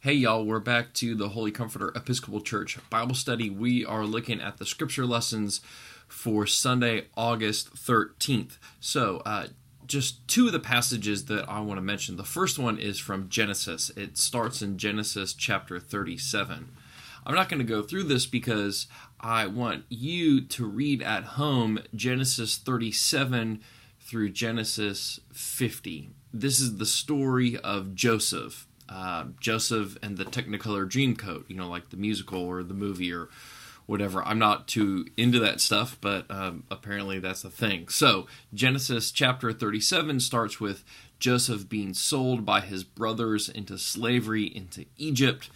Hey y'all, we're back to the Holy Comforter Episcopal Church Bible study. We are looking at the scripture lessons for Sunday, August 13th. Just two of the passages that I want to mention. The first one is from Genesis. It starts in Genesis chapter 37. I'm not going to go through this because I want you to read at home Genesis 37 through Genesis 50. This is the story of Joseph. Joseph and the Technicolor Dreamcoat, like the musical or the movie or whatever. I'm not too into that stuff, but apparently that's a thing. So, Genesis chapter 37 starts with Joseph being sold by his brothers into slavery into Egypt,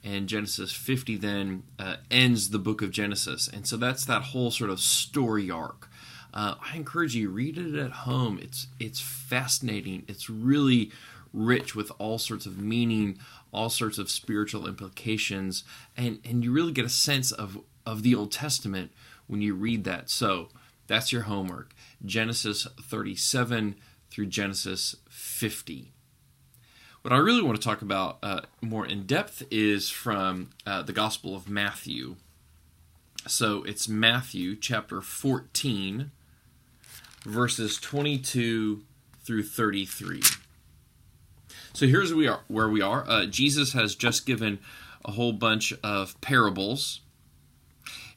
and Genesis 50 then ends the book of Genesis. And so that's that whole sort of story arc. I encourage you, read it at home. It's fascinating. It's really rich with all sorts of meaning, all sorts of spiritual implications, and you really get a sense of the Old Testament when you read that. So that's your homework, Genesis 37 through Genesis 50. What I really want to talk about more in depth is from the Gospel of Matthew. So it's Matthew chapter 14, verses 22 through 33. So here's where we are. Jesus has just given a whole bunch of parables,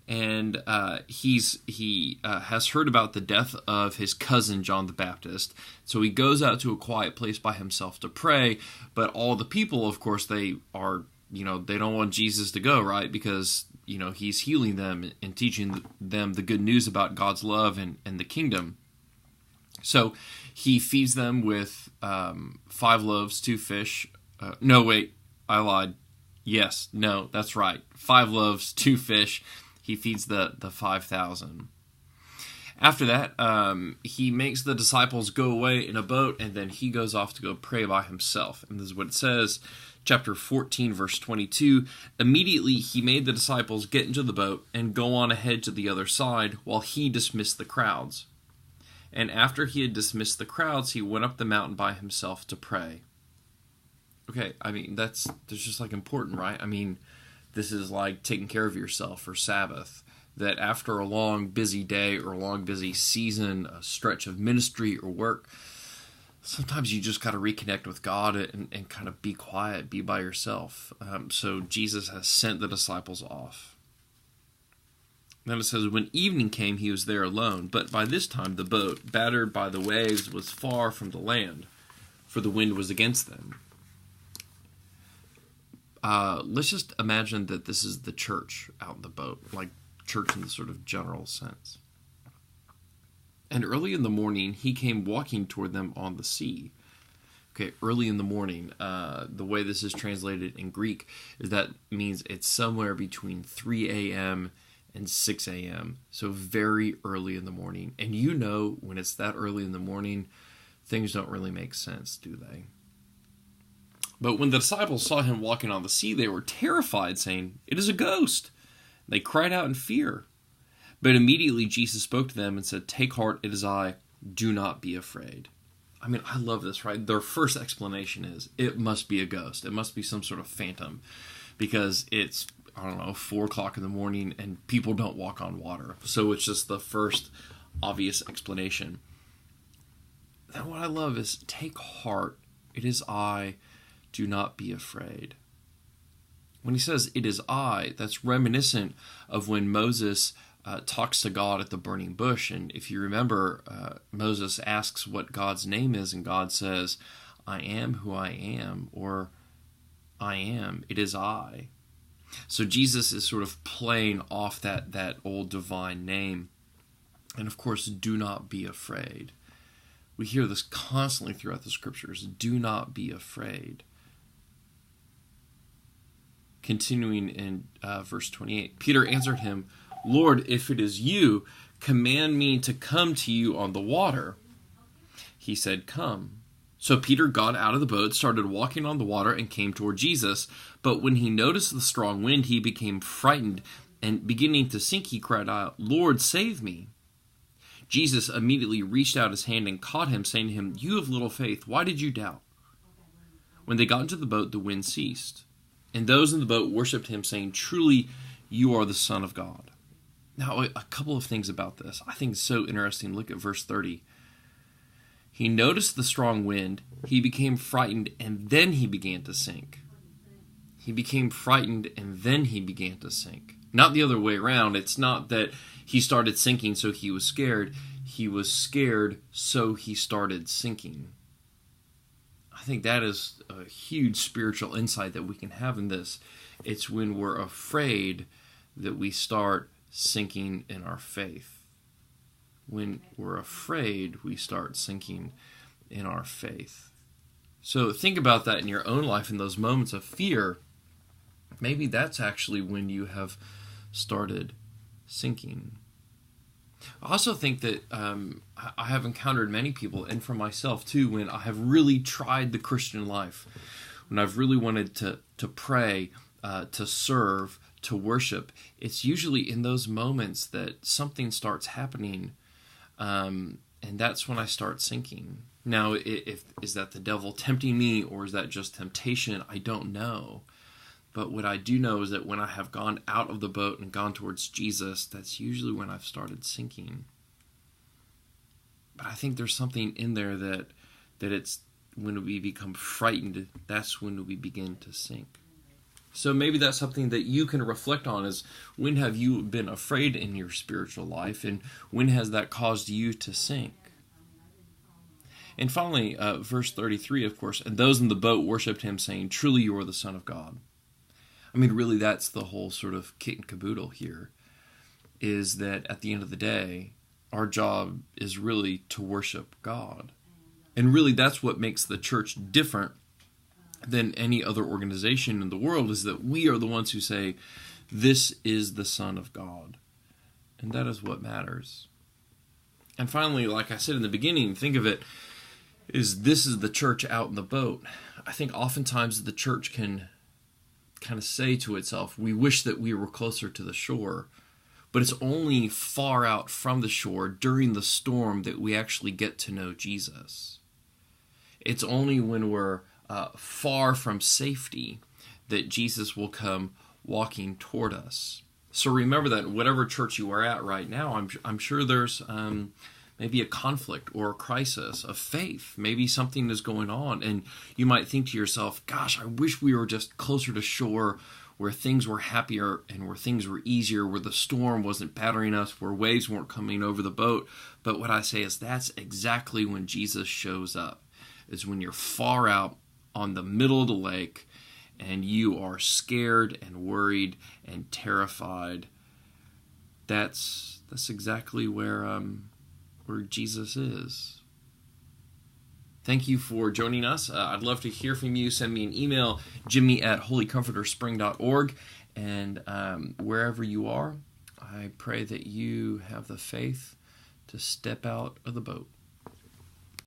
and he has heard about the death of his cousin John the Baptist. So he goes out to a quiet place by himself to pray. But all the people, of course, they are they don't want Jesus to go, right? Because he's healing them and teaching them the good news about God's love and the kingdom. So he feeds them with 5 loaves, 2 fish. No, wait, I lied. Yes, no, that's right. 5 loaves, 2 fish. He feeds the 5,000. After that, he makes the disciples go away in a boat, and then he goes off to go pray by himself. And this is what it says, chapter 14, verse 22. Immediately he made the disciples get into the boat and go on ahead to the other side while he dismissed the crowds. And after he had dismissed the crowds, he went up the mountain by himself to pray. Okay, that's just important, right? This is like taking care of yourself for Sabbath. That after a long, busy day or a long, busy season, a stretch of ministry or work, sometimes you just got to reconnect with God and kind of be quiet, be by yourself. So Jesus has sent the disciples off. Then it says, when evening came, he was there alone. But by this time, the boat, battered by the waves, was far from the land, for the wind was against them. Let's just imagine that this is the church out in the boat, like church in the sort of general sense. And early in the morning, he came walking toward them on the sea. Okay, early in the morning. The way this is translated in Greek is that means it's somewhere between 3 a.m. and 6 a.m., so very early in the morning. And when it's that early in the morning, things don't really make sense, do they? But when the disciples saw him walking on the sea, they were terrified, saying, "It is a ghost." They cried out in fear. But immediately Jesus spoke to them and said, "Take heart, it is I. Do not be afraid." I love this, right? Their first explanation is, it must be a ghost. It must be some sort of phantom, because it's 4 o'clock in the morning, and people don't walk on water. So it's just the first obvious explanation. Then what I love is, take heart, it is I, do not be afraid. When he says, it is I, that's reminiscent of when Moses talks to God at the burning bush. And if you remember, Moses asks what God's name is, and God says, I am who I am, or I am, it is I. So Jesus is sort of playing off that old divine name. And of course, do not be afraid. We hear this constantly throughout the scriptures. Do not be afraid. Continuing in verse 28, Peter answered him, "Lord, if it is you, command me to come to you on the water." He said, "Come." So Peter got out of the boat, started walking on the water, and came toward Jesus. But when he noticed the strong wind, he became frightened, and beginning to sink, he cried out, "Lord, save me." Jesus immediately reached out his hand and caught him, saying to him, "You have little faith, why did you doubt?" When they got into the boat, the wind ceased. And those in the boat worshipped him, saying, "Truly, you are the Son of God." Now, a couple of things about this. I think it's so interesting. Look at verse 30. He noticed the strong wind, he became frightened, and then he began to sink. He became frightened, and then he began to sink. Not the other way around. It's not that he started sinking, so he was scared. He was scared, so he started sinking. I think that is a huge spiritual insight that we can have in this. It's when we're afraid that we start sinking in our faith. When we're afraid, we start sinking in our faith. So think about that in your own life, in those moments of fear. Maybe that's actually when you have started sinking. I also think that I have encountered many people, and for myself too, when I have really tried the Christian life, when I've really wanted to pray, to serve, to worship, it's usually in those moments that something starts happening, and that's when I start sinking. Now, is that the devil tempting me, or is that just temptation? I don't know. But what I do know is that when I have gone out of the boat and gone towards Jesus, that's usually when I've started sinking. But I think there's something in there that it's when we become frightened, that's when we begin to sink. So maybe that's something that you can reflect on, is when have you been afraid in your spiritual life, and when has that caused you to sink? And finally, verse 33, of course, and those in the boat worshipped him, saying, "Truly you are the Son of God." I mean, really, that's the whole sort of kit and caboodle here, is that at the end of the day, our job is really to worship God. And really, that's what makes the church different than any other organization in the world, is that we are the ones who say, this is the Son of God. And that is what matters. And finally, like I said in the beginning, think of it, this is the church out in the boat. I think oftentimes the church can kind of say to itself, we wish that we were closer to the shore, but it's only far out from the shore during the storm that we actually get to know Jesus. It's only when we're far from safety that Jesus will come walking toward us. So remember that whatever church you are at right now, I'm sure there's maybe a conflict or a crisis of faith. Maybe something is going on, and you might think to yourself, gosh, I wish we were just closer to shore, where things were happier and where things were easier, where the storm wasn't battering us, where waves weren't coming over the boat. But what I say is that's exactly when Jesus shows up, is when you're far out on the middle of the lake and you are scared and worried and terrified. That's exactly where Jesus is. Thank you for joining us. I'd love to hear from you. Send me an email, jimmy@holycomforterspring.org. And wherever you are, I pray that you have the faith to step out of the boat.